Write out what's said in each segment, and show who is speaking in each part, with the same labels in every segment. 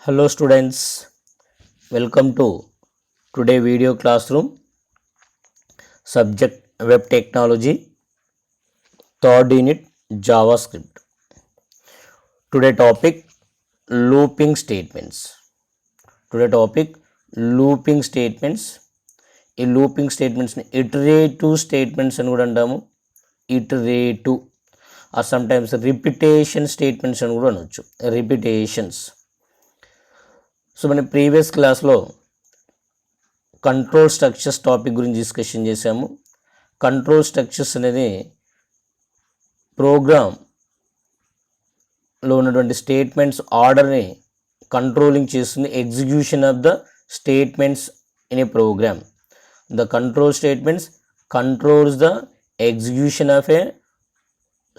Speaker 1: Hello students, welcome to today video classroom subject web technology third unit JavaScript. Today topic looping statements. Today topic looping statements. ఈ looping స్టేట్మెంట్స్ని iterative statements అని కూడా అంటాము. Iterative or sometimes repetition statements అని కూడా అనొచ్చు. Repetitions. So మన previous క్లాస్లో కంట్రోల్ స్ట్రక్చర్స్ టాపిక్ గురించి డిస్కషన్ చేసాము. కంట్రోల్ స్ట్రక్చర్స్ అనేది ప్రోగ్రామ్లో ఉన్నటువంటి స్టేట్మెంట్స్ ఆర్డర్ని కంట్రోలింగ్ చేస్తుంది. Execution of the statements in a program. The control statements controls the execution of a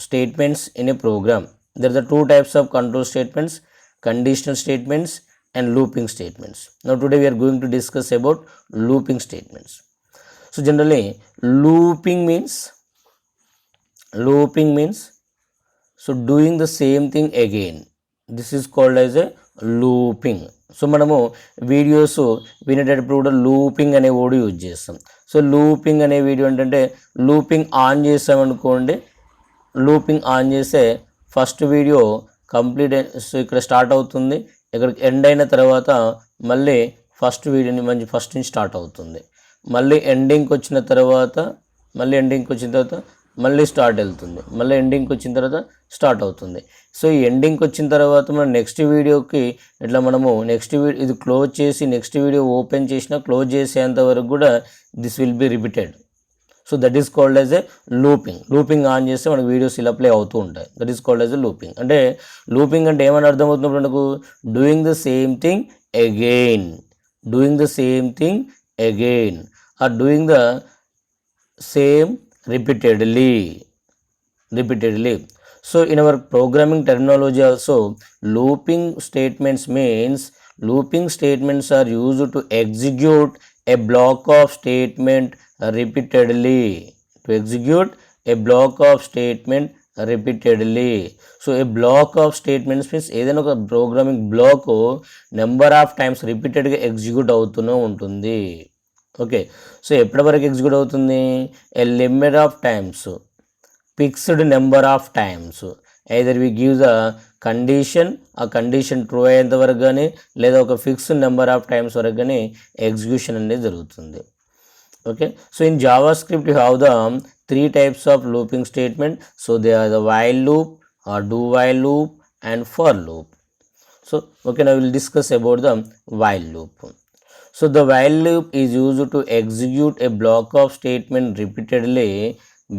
Speaker 1: statements in a program. There are the two types of control statements: conditional statements and looping statements. Now today we are going to discuss about looping statements. So generally looping means so doing the same thing again. This is called as a looping. So మనము videos వినేటప్పుడు కూడా looping అనే word use చేస్తాం. So looping అనే video ఏంటంటే looping on చేసామనుకోండి, looping on చేస్తే first video complete, so ఇక్కడ స్టార్ట్ అవుతుంది, ఇక్కడికి ఎండ్ అయిన తర్వాత మళ్ళీ ఫస్ట్ వీడియోని ఫస్ట్ నుంచి స్టార్ట్ అవుతుంది. మళ్ళీ ఎండింగ్కి వచ్చిన తర్వాత మళ్ళీ స్టార్ట్ వెళ్తుంది, మళ్ళీ ఎండింగ్కి వచ్చిన తర్వాత స్టార్ట్ అవుతుంది. సో ఈ ఎండింగ్కి వచ్చిన తర్వాత మనం నెక్స్ట్ వీడియోకి ఇట్లా మనము నెక్స్ట్ వీడియో ఇది క్లోజ్ చేసి నెక్స్ట్ వీడియో ఓపెన్ చేసినా క్లోజ్ చేసేంత వరకు కూడా this will be repeated. So that is called as a looping. Looping on చేస్తే మనకు వీడియోస్ ఇలా ప్లే అవుతూ ఉంటాయి. That is called as a looping. అంటే లూపింగ్ అంటే ఏమని అర్థమవుతున్నప్పుడు మనకు doing the same thing again, doing the same thing again or doing the same repeatedly. So in our programming terminology also, looping statements are used to execute a block of statement repeatedly. So a block of statements means ఏదైనా ఒక programming block number of times రిపీటెడ్గా execute అవుతూనే ఉంటుంది. Okay, so ఎప్పటి వరకు execute అవుతుంది? A limit of times, fixed number of times. Either we give the condition, ఆ condition true అయ్యేంత వరకు కానీ లేదా ఒక ఫిక్స్డ్ నెంబర్ ఆఫ్ టైమ్స్ వరకు కానీ ఎగ్జిక్యూషన్ అనేది జరుగుతుంది. Okay, so in JavaScript you have the three types of looping statement. So they are the while loop, do while loop and for loop. So okay, now will discuss about the while loop. So the while loop is used to execute a block of statement repeatedly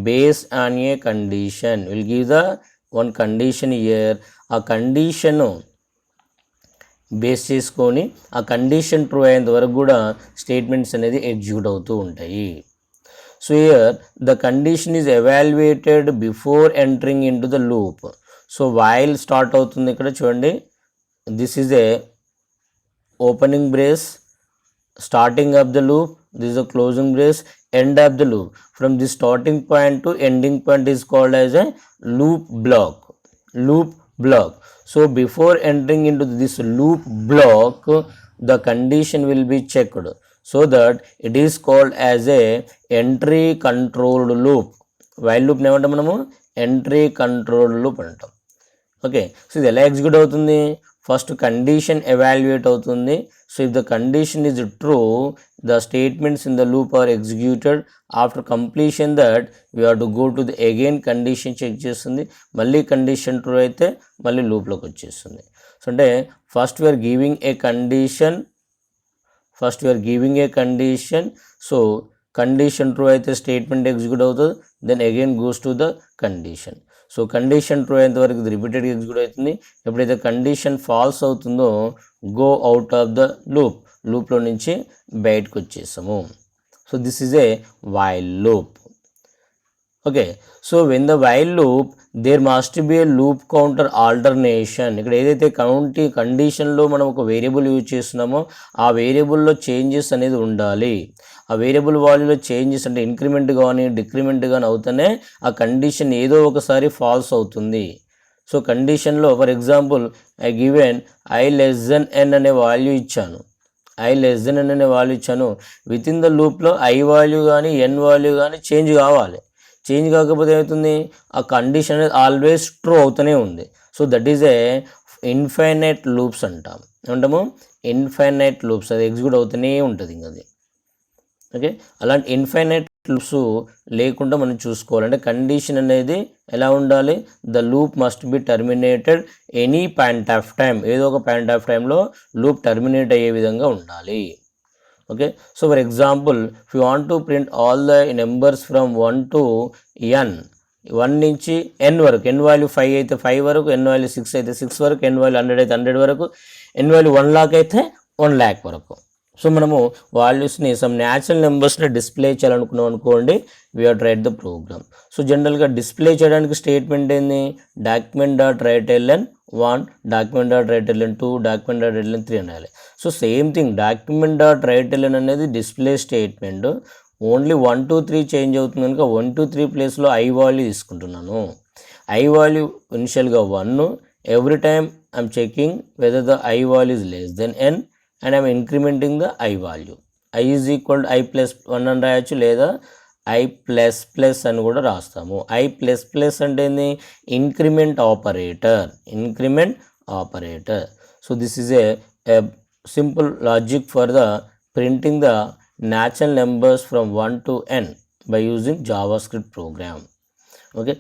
Speaker 1: based on a condition. We'll give the one condition here. A condition base చేసుకొని ఆ condition true అయ్యేంత వరకు కూడా statements అనేది execute అవుతూ ఉంటాయి. So here the condition is evaluated before entering in to the loop. So while start అవుతుంది ఇక్కడ చూడండి. This is A opening brace, starting of the loop, this is a closing brace, end of the loop. From the starting point to ending point is called as a loop block. So before entering into this loop block, the condition will be checked, so that it is called as a entry controlled loop. While loop ఏమంటాం మనము? Entry controlled loop అంటాం. Okay, so ఇది ఎలా execute అవుతుంది? First condition evaluate అవుతుంది. So if the condition is true, the statements in the loop are executed. After completion that we have to go to the again condition check చేస్తుంది. మళ్ళీ condition true అయితే మళ్ళీ లూప్లోకి వచ్చేస్తుంది. So అంటే first we're giving a condition. So condition true అయితే statement execute అవుతుంది, then again goes to the condition. So condition true అయ్యేంత వరకు ఇది రిపీటెడ్గా ఎగ్జిక్యూట్ అవుతుంది. ఎప్పుడైతే కండిషన్ ఫాల్స్ అవుతుందో గో అవుట్ ఆఫ్ ద లూప్లో నుంచి బయటకు వచ్చేసాము. So this is a while loop. Okay, so when the while loop there must be a loop counter alternation. ఇక్కడ ఏదైతే కండిషన్లో మనం ఒక వేరియబుల్ యూజ్ చేస్తున్నామో ఆ వేరియబుల్లో చేంజెస్ అనేది ఉండాలి. ఆ వేరియబుల్ వాల్యూలో చేంజెస్ అంటే ఇంక్రిమెంట్ కానీ డిక్రిమెంట్ కానీ అవుతూనే ఆ కండిషన్ ఏదో ఒకసారి ఫాల్స్ అవుతుంది. సో కండిషన్లో for example I given I less than N అనే వాల్యూ ఇచ్చాను, ఐ లెస్ దెన్ ఎన్ అనే వాల్యూ ఇచ్చాను. విత్ ఇన్ ద లూప్లో ఐ వాల్యూ కానీ ఎన్ వాల్యూ కానీ చేంజ్ కావాలి. చేంజ్ కాకపోతే ఏమవుతుంది, ఆ కండిషన్ అనేది ఆల్వేస్ ట్రూ అవుతూనే ఉంది. So that is a infinite loops అంటాం. ఏమంటాము, ఇన్ఫైనైట్ లూప్స్. అది ఎగ్జిక్యూట్ అవుతూనే ఉంటుంది ఇంకా అది. ఓకే, అలాంటి ఇన్ఫైనైట్ లూప్స్ లేకుండా మనం చూసుకోవాలంటే కండిషన్ అనేది ఎలా ఉండాలి, the loop must be terminated any point of time, ఏదో ఒక పాయింట్ ఆఫ్ టైంలో లూప్ టర్మినేట్ అయ్యే విధంగా ఉండాలి. Okay, so for example if you want to print all the numbers from 1 to n, 1 నుంచి n వరకు, n వాల్యూ 5 అయితే 5 వరకు, n వాల్యూ 6 అయితే 6 వరకు, n వాల్యూ 100 అయితే 100 వరకు, n వాల్యూ 1 lakh అయితే 1 lakh వరకు. సో మనము వాల్యూస్ని సమ్ న్యాచురల్ నెంబర్స్ని డిస్ప్లే చేయాలనుకున్నాం అనుకోండి, we have to write the program. So జనరల్గా డిస్ప్లే చేయడానికి స్టేట్మెంట్ ఏంది, document dot write LN 1, document dot write LN 2, document dot write LN 3 అనాలి. So same thing, document dot write LN అనేది display statement. Only 1 to 3 change అవుతుంది కనుక 1 to 3 ప్లేస్లో I value తీసుకుంటున్నాను. I value ఇనిషియల్గా 1, every time I'm checking weather the I value is less than n and I'm incrementing the I value. I is equal to I plus 1 అని రాయొచ్చు, లేదా I plus plus అని కూడా రాస్తాము. I plus plus అంటే ఏంది, increment operator, increment operator. So this is A simple logic for the printing the natural numbers from 1 to n by using JavaScript program. Okay,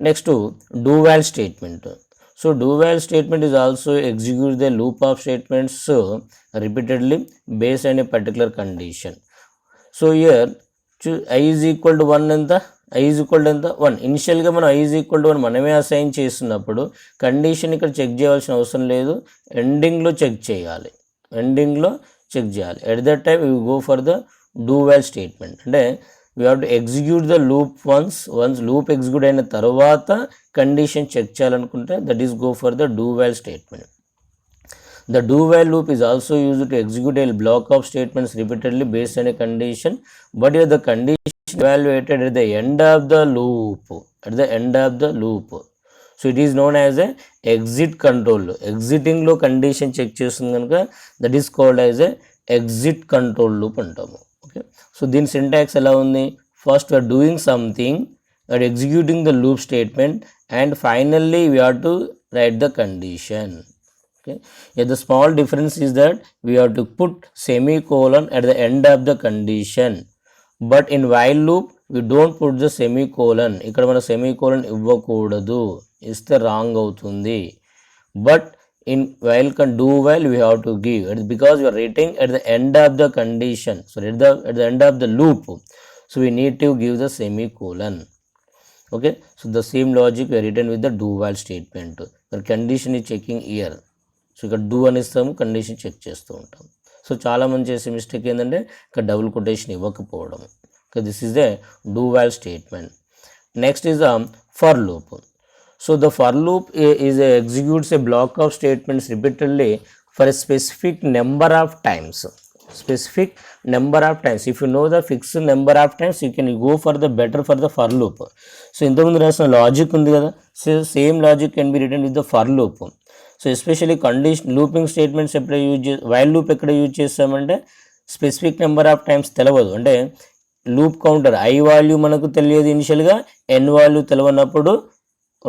Speaker 1: next to do while statement. So do while statement is also execute the loop of statements repeatedly based on a particular condition. So here I is equal to 1 ఎంత, I is equal to ఎంత 1. ఇనిషియల్గా మనం I is equal to 1 మనమే assign చేస్తున్నప్పుడు condition ఇక్కడ check చేయాల్సిన అవసరం లేదు, ఎండింగ్లో చెక్ చేయాలి, ఎండింగ్లో చెక్ చేయాలి. At that time you go for the do while statement. అంటే we have to execute the loop once loop execute అయిన తర్వాత కండిషన్ చెక్ చేయాలనుకుంటే that is go for the do while statement. The do while loop is also use to execute a block of statements repeatedly based on a condition, but your the condition evaluated at the end of the loop, at the end of the loop. So it is known as a exit control. Exiting లో condition check చేస్తుంది కనుక that is called as a exit control loop అంటాము. Okay, so దీని syntax ఎలా ఉంది, first we're doing something, we're executing the loop statement and finally we have to write the condition. Okay, yeah, the small difference is that we have to put semicolon at the end of the condition, but in while loop we don't put the semicolon. ఇక్కడ మన semicolon ఇవ్వకూడదు, ఇస్తే wrong అవుతుంది. But in while do while we have to give it because we are writing at the end of the condition, so at the end of the loop, so we need to give the semicolon. Okay, so the same logic we are written with the do while statement. The condition is checking here, so ఇక్కడ do అని ఇస్తాము, condition check చేస్తూ ఉంటాం. So చాలామంది చేసే mistake ఏంటంటే ఇక్కడ double quotation ఇవ్వకపోవడం. Okay, this is the do while statement. Next is the for loop. So the for loop is executes A block of statements repeatedly for a specific number of times. Specific number of times. If you know the fixed number of times, you can go for the better for the for loop. So ఇంతకుముందు రాసిన logic ఉంది కదా, same logic can be written with the for loop. So especially condition looping statements ఎప్పుడు while loop ఎక్కడ use చేస్తామంటే specific number of times తెలియదు, అంటే loop counter I value మనకు తెలియదు ఇనిషియల్గా, ఎన్ వాల్యూ తెలియనప్పుడు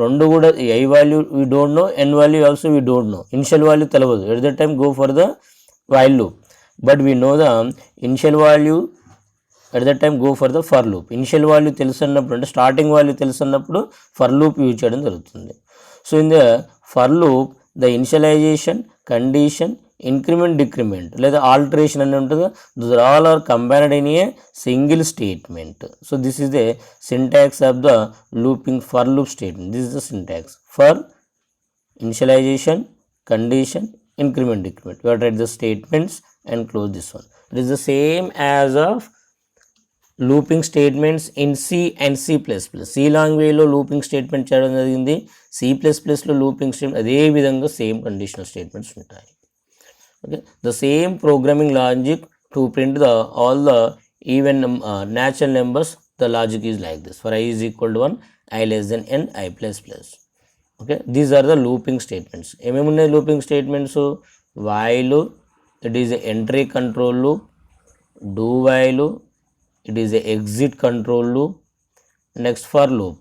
Speaker 1: రెండు కూడా I value we don't know, N value also we don't know, initial value తెలియదు. At the time go for the while loop, but we know the initial value. At the time go for the for loop. Initial value తెలుసున్నప్పుడు అంటే starting value తెలుసున్నప్పుడు for loop use చేయడం జరుగుతుంది. So in the for loop the initialization, condition, increment, decrement లేదా alteration అని ఉంటుంది, those all are combined in a single statement. So this is the syntax of the looping for loop statement. This is the syntax for initialization, condition, increment, decrement. We have to write the statements and close this one. It is the same as of looping statements in C and C++. C language లో looping statement చేయడం జరిగింది, C++ లో looping statement అదే విధంగా same conditional statements ఉంటాయి. Okay, the same programming logic to print the all the even natural numbers. The logic is like this: for I is equal to 1, I less than n, I plus plus. Okay, these are the looping statements. ఏమేమి ఉన్నాయి looping statements? While, it is a entry control loop. Do while, it is a exit control loop. Next, for loop,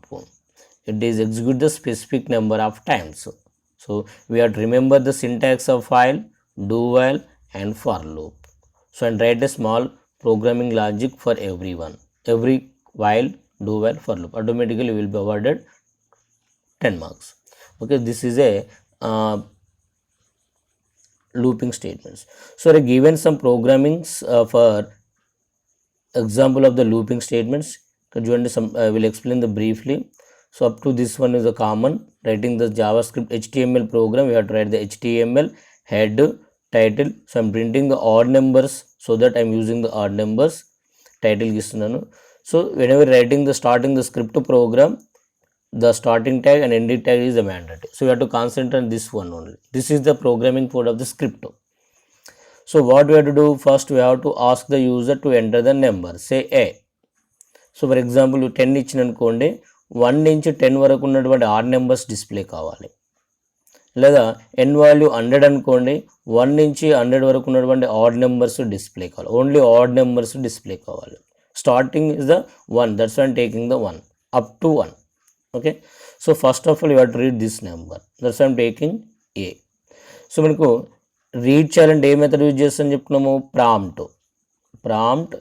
Speaker 1: it is execute the specific number of times. So we have to remember the syntax of while, do while and for loop. So and write a small programming logic for every while, do while, for loop. Automatically will be awarded 10 marks. Okay, this is a looping statements. So I given some programmings for example of the looping statements. I will explain the briefly. So up to this one is a common writing the JavaScript HTML program. We have to write the HTML head, title. So I'm printing the odd numbers, so that I'm using the odd numbers. Title gistunanu. So whenever writing the starting the script program, the starting tag and ending tag is a mandatory. So we have to concentrate on this one only. This is the programming code of the script. So what we have to do? First we have to ask the user to enter the number, say A. So for example 10 ఇచ్చిన అనుకోండి, 1 నుంచి 10 వరకు ఉన్నటువంటి odd numbers display కావాలి. లేదా n value 100 అనుకోండి, 1 నుంచి 100 వరకు ఉన్నటువంటి ఆడ్ నెంబర్స్ డిస్ప్లే కావాలి. ఓన్లీ ఆడ్ నెంబర్స్ డిస్ప్లే కావాలి. Starting is the 1, that's why I'm taking the 1 up to 1. Okay, so first of all you have to read this number, that's why I'm taking A. So మనకు read చేయాలంటే a method use చేస్తామని చెప్పుకున్నాము? Prompt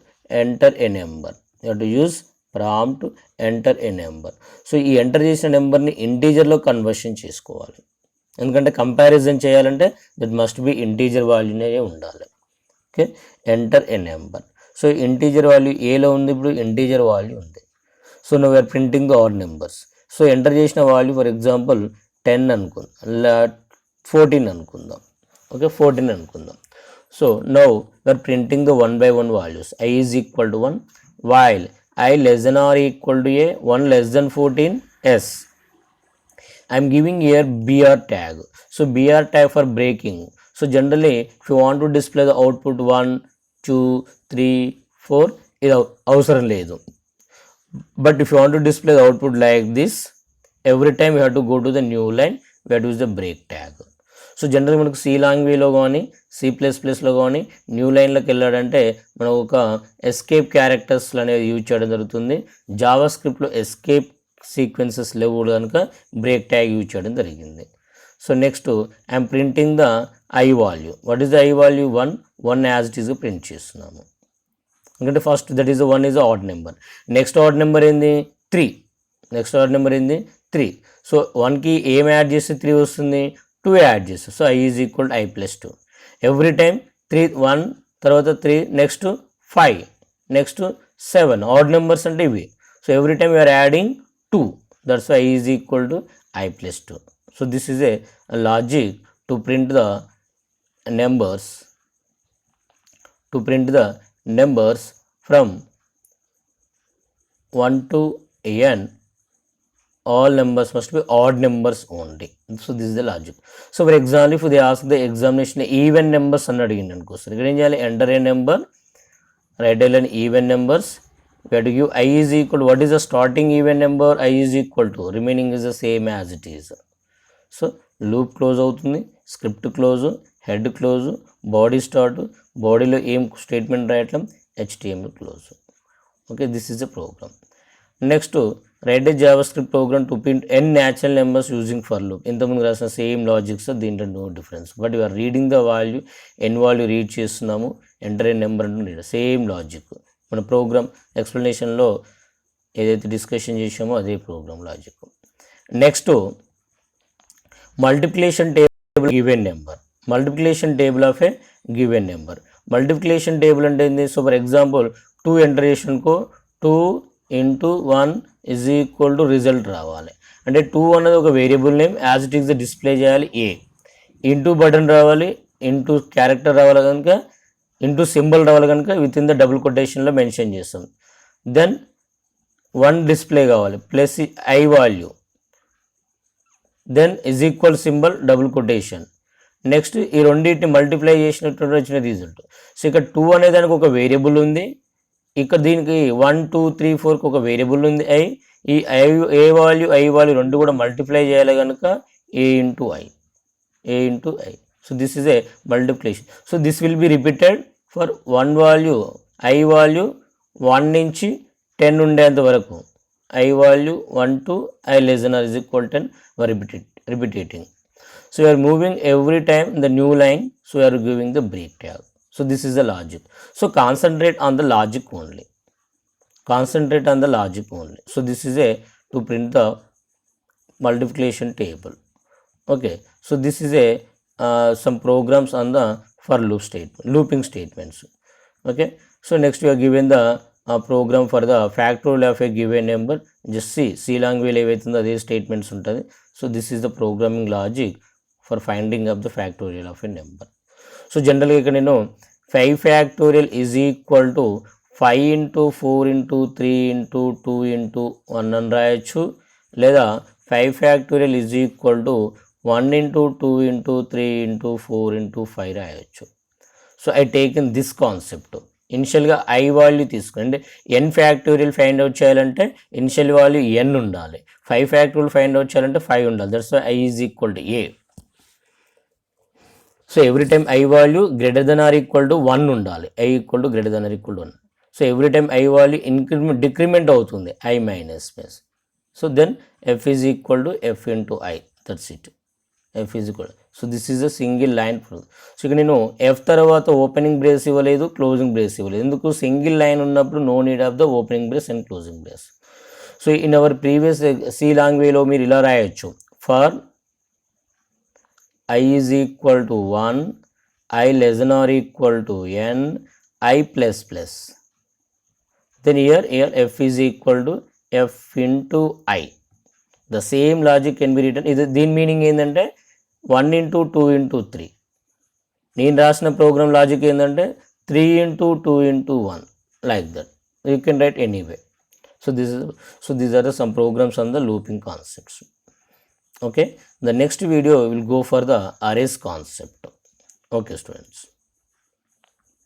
Speaker 1: enter a number. You have to use prompt enter a number. So ఈ enter చేసిన నెంబర్ని ఇంటీజర్లో conversion చేసుకోవాలి. ఎందుకంటే కంపారిజన్ చేయాలంటే దట్ మస్ట్ బి ఇంటీజర్ వాల్యూనే ఉండాలి. Okay, enter a number. So integer value ఏలో ఉంది, ఇప్పుడు ఇంటీజర్ వాల్యూ ఉంది. So now we're printing the odd numbers. So enter చేసిన వాల్యూ ఫర్ ఎగ్జాంపుల్ 10 అనుకుందాం, 14 అనుకుందాం. ఓకే, 14 అనుకుందాం. So now we're printing the 1 by 1 values. I is equal to 1, while I less than or equal to A, 1 less than 14, S. I am giving here BR tag. So BR tag for breaking. So generally if you want to display the output 1, 2, 3, 4, ఇది అవసరం లేదు. But if you want to display the output like this, every time you have to go to the new line, we have to use the break tag. So జనరల్గా మనకు C లాంగ్వేజ్లో కానీ C++లో కానీ new లైన్లోకి వెళ్ళాడంటే మనం ఒక ఎస్కేప్ క్యారెక్టర్స్లు అనేది use చేయడం జరుగుతుంది. జావా స్క్రిప్ట్లో ఎస్కేప్ సీక్వెన్సెస్ లేవు కనుక బ్రేక్ ట్యాగ్ యూజ్ చేయడం జరిగింది. So next I'm printing the I value. What is the I value? 1 as it is print చేస్తున్నాము. ఎందుకంటే first that is 1 is odd number. Next odd number ఏంది? 3. Next odd number ఏంది? 3. So 1కి ఏం add చేస్తే 3 వస్తుంది? 2 యాడ్ చేస్తాం. So I is equal to I plus 2. Every time 3, 1 తర్వాత 3, నెక్స్ట్ 5, నెక్స్ట్ 7. ఆడ్ నెంబర్స్ అంటే ఇవి. So every time you're adding 2, that's why I is equal to I plus 2. So this is a logic to print the numbers from 1 to n. All numbers must be odd numbers only. So this is the logic. So for example, if they ask the examination even numbers అని అడిగింది అనుకో, sir ఇక్కడ ఏం చేయాలి? Enter a number, right L even numbers. We have to give I is equal to, what is the starting even number? I is equal to, remaining is the same as it is. So loop close అవుతుంది, script close, head close, body start, బాడీలో ఏం statement రాయటం, HTML close. Okay, this is the program. Next write a JavaScript program to print n natural numbers using for loop. ఇంతకుముందు రాసిన same logics, దీంట్లో no difference. But you are reading the value, n value read చేస్తున్నాము, enter a number అంటే same logic. మన program ఎక్స్ప్లెనేషన్లో ఏదైతే discussion చేసామో అదే program logic. Next multiplication table given number. Multiplication table of a given number. Multiplication table అంటే ఏంది? So for example 2 enter చేసినకో 2 into 1 is equal to result రావాలి. అంటే 2 అనేది ఒక variable name, as it is display చేయాలి. ఏ ఇంటూ బటన్ రావాలి, into character రావాలి కనుక, ఇంటూ సింబల్ రావాలి కనుక విత్ ఇన్ ద డబుల్ కొటేషన్లో మెన్షన్ చేస్తాం. దెన్ 1 డిస్ప్లే కావాలి plus I value, then is equal symbol double quotation. Next ఈ రెండింటిని మల్టిప్లై చేసినట్టు వచ్చిన రిజల్ట్. సో ఇక్కడ 2 అనే దానికి ఒక వేరియబుల్ ఉంది, ఇక్కడ దీనికి 1, 2, 3, 4కి ఒక వేరియబుల్ ఉంది ఐ, ఈ ఏ వాల్యూ రెండు కూడా మల్టిప్లై చేయాలి కనుక a into I. So this is a multiplication. So this will be repeated for one value I value 1 నుంచి 10 ఉండేంత వరకు. I value 1 to I less than or is equal to 10 were repeating. So you are moving every time the new line, so you are giving the break tag. So this is the logic. So concentrate on the logic only. So this is a to print the multiplication table. Okay, so this is a some programs on the for looping statements. Okay, so next we are given the program for the factorial of a given number. Just see C language ఏవైతుందో అదే statements ఉంటుంది. So this is the programming logic for finding up the factorial of a number. So జనరల్గా ఇక్కడ నేను 5 factorial is equal to 5 into 4 into 3 into 2 into 1 అని రాయొచ్చు, లేదా 5 factorial is equal to 1 into 2 into 3 into 4 into 5 రాయొచ్చు. So I taken this concept. ఇనిషియల్గా I value తీసుకోండి. N factorial find out చేయాలంటే ఇనిషియల్ వాల్యూ ఎన్ ఉండాలి. 5 ఫ్యాక్టోరియల్ ఫైండ్ అవుట్ చేయాలంటే 5 ఉండాలి. That's why I is equal to a. So every time I value greater than or equal to 1 ఉండాలి. I equal to greater than or equal to 1. So every time I value decrement అవుతుంది I minus plus. So then F is equal to F into I. That's it. F is equal. So this is a single line. So ఇక నేను F తర్వాత opening brace ఇవ్వలేదు, closing brace ఇవ్వలేదు. ఎందుకు? Single line ఉన్నప్పుడు no need of the opening brace and closing brace. So in our previous C లాంగ్వేజ్లో మీరు ఇలా రాయొచ్చు, for I is equal to 1, I less than or equal to n, I plus plus. Then here f is equal to F into I. The same logic can be return. ఇది దీని meaning ఏంటంటే 1 into 2 into 3. నేను రాసిన program logic ఏంటంటే 3 into 2 into 1 like that. You can write anyway. So these are some programs on the looping concepts. Okay, the next video will go for the arrays concept. Okay students.